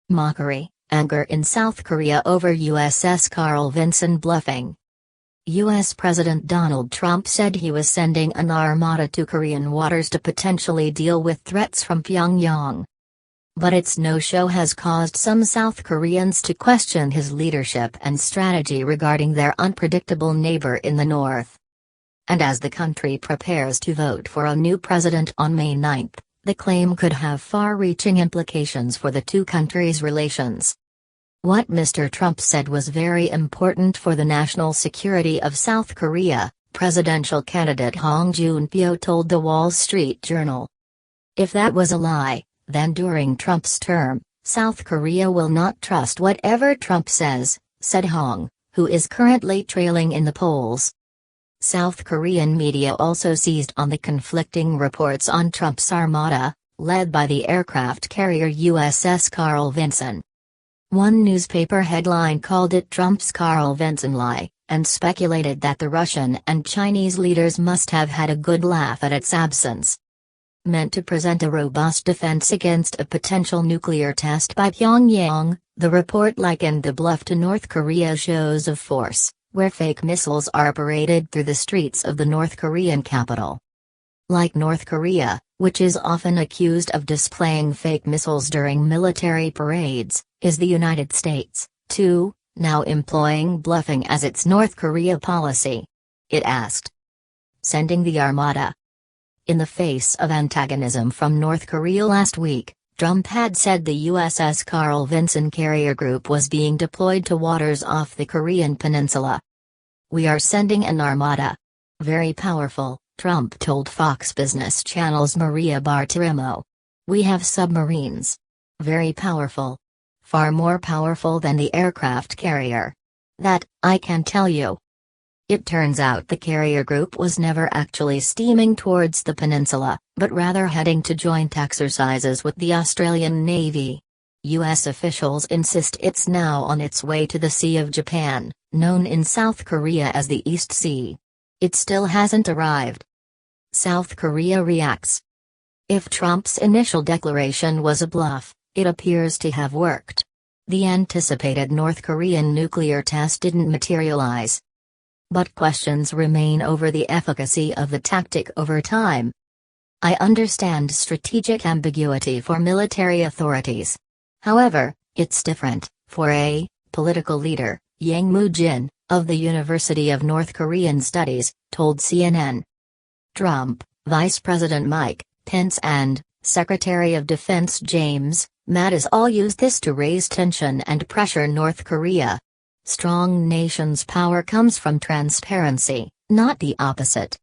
Mockery, anger in South Korea over USS Carl Vinson bluffing. U.S. President Donald Trump said he was sending an armada to Korean waters to potentially deal with threats from Pyongyang. But its no-show has caused some South Koreans to question his leadership and strategy regarding their unpredictable neighbor in the north. And as the country prepares to vote for a new president on May 9, the claim could have far-reaching implications for the two countries' relations. What Mr. Trump said was very important for the national security of South Korea, presidential candidate Hong Joon-pyo told the Wall Street Journal. If that was a lie, then during Trump's term, South Korea will not trust whatever Trump says, said Hong, who is currently trailing in the polls. South Korean media also seized on the conflicting reports on Trump's armada, led by the aircraft carrier USS Carl Vinson. One newspaper headline called it Trump's Carl Vinson lie, and speculated that the Russian and Chinese leaders must have had a good laugh at its absence. Meant to present a robust defense against a potential nuclear test by Pyongyang, the report likened the bluff to North Korea's shows of force, where fake missiles are paraded through the streets of the North Korean capital. Like North Korea, which is often accused of displaying fake missiles during military parades, is the United States, too, now employing bluffing as its North Korea policy. It asked. Sending the armada. In the face of antagonism from North Korea last week, Trump had said the USS Carl Vinson carrier group was being deployed to waters off the Korean peninsula. "We are sending an armada. Very powerful," Trump told Fox Business Channel's Maria Bartiromo. "We have submarines. Very powerful. Far more powerful than the aircraft carrier. That, I can tell you." It turns out the carrier group was never actually steaming towards the peninsula, but rather heading to joint exercises with the Australian Navy. U.S. officials insist it's now on its way to the Sea of Japan, known in South Korea as the East Sea. It still hasn't arrived. South Korea reacts. If Trump's initial declaration was a bluff, it appears to have worked. The anticipated North Korean nuclear test didn't materialize. But questions remain over the efficacy of the tactic over time. I understand strategic ambiguity for military authorities. However, it's different for a political leader, Yang Moo-jin, of the University of North Korean Studies, told CNN. Trump, Vice President Mike Pence and Secretary of Defense James Mattis all used this to raise tension and pressure North Korea. Strong nations' power comes from transparency, not the opposite.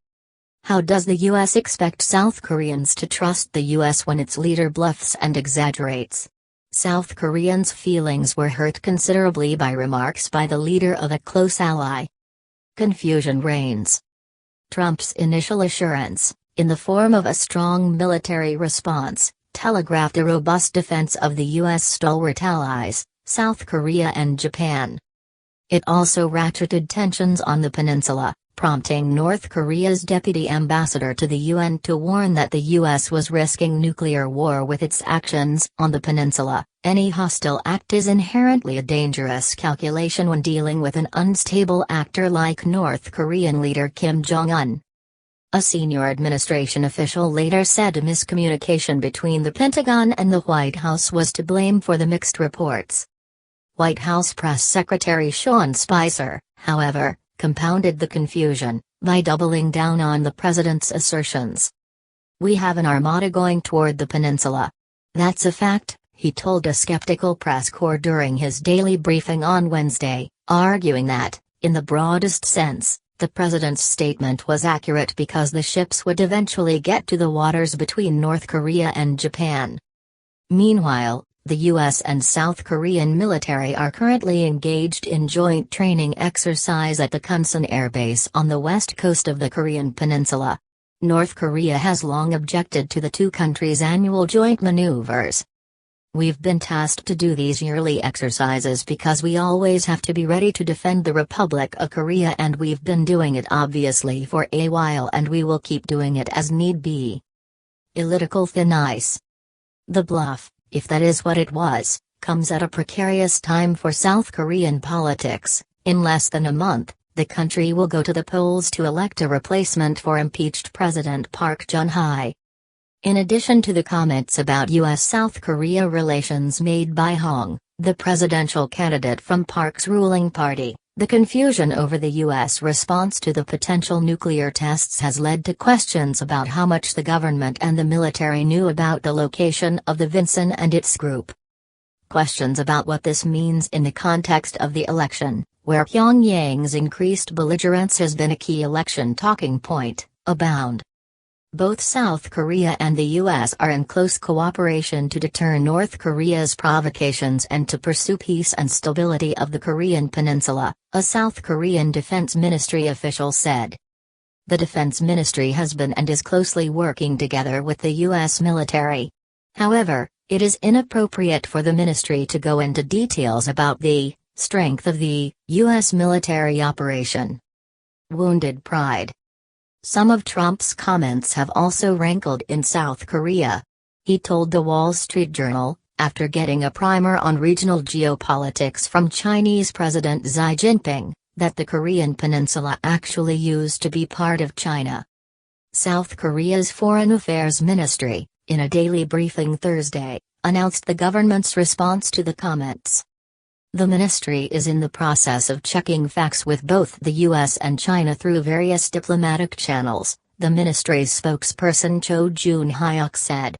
How does the U.S. expect South Koreans to trust the U.S. when its leader bluffs and exaggerates? South Koreans' feelings were hurt considerably by remarks by the leader of a close ally. Confusion reigns. Trump's initial assurance, in the form of a strong military response, telegraphed a robust defense of the U.S. stalwart allies, South Korea and Japan. It also ratcheted tensions on the peninsula, prompting North Korea's deputy ambassador to the UN to warn that the U.S. was risking nuclear war with its actions on the peninsula. Any hostile act is inherently a dangerous calculation when dealing with an unstable actor like North Korean leader Kim Jong-un. A senior administration official later said a miscommunication between the Pentagon and the White House was to blame for the mixed reports. White House Press Secretary Sean Spicer, however, compounded the confusion by doubling down on the president's assertions. "We have an armada going toward the peninsula. That's a fact," he told a skeptical press corps during his daily briefing on Wednesday, arguing that, in the broadest sense, the president's statement was accurate because the ships would eventually get to the waters between North Korea and Japan. Meanwhile, the U.S. and South Korean military are currently engaged in joint training exercise at the Kunsan Air Base on the west coast of the Korean peninsula. North Korea has long objected to the two countries' annual joint maneuvers. "We've been tasked to do these yearly exercises because we always have to be ready to defend the Republic of Korea, and we've been doing it obviously for a while, and we will keep doing it as need be." Political thin ice. The bluff, if that is what it was, comes at a precarious time for South Korean politics. In less than a month, the country will go to the polls to elect a replacement for impeached President Park Geun-hye. In addition to the comments about U.S.-South Korea relations made by Hong, the presidential candidate from Park's ruling party, the confusion over the U.S. response to the potential nuclear tests has led to questions about how much the government and the military knew about the location of the Vinson and its group. Questions about what this means in the context of the election, where Pyongyang's increased belligerence has been a key election talking point, abound. Both South Korea and the U.S. are in close cooperation to deter North Korea's provocations and to pursue peace and stability of the Korean peninsula, a South Korean Defense Ministry official said. The Defense Ministry has been and is closely working together with the U.S. military. However, it is inappropriate for the ministry to go into details about the strength of the U.S. military operation. Wounded pride. Some of Trump's comments have also rankled in South Korea. He told the Wall Street Journal, after getting a primer on regional geopolitics from Chinese President Xi Jinping, that the Korean peninsula actually used to be part of China. South Korea's Foreign Affairs Ministry, in a daily briefing Thursday, announced the government's response to the comments. The ministry is in the process of checking facts with both the U.S. and China through various diplomatic channels, the ministry's spokesperson Cho Jun-hyuk said.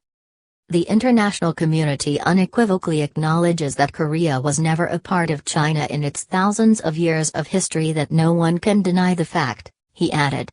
The international community unequivocally acknowledges that Korea was never a part of China in its thousands of years of history, that no one can deny the fact, he added.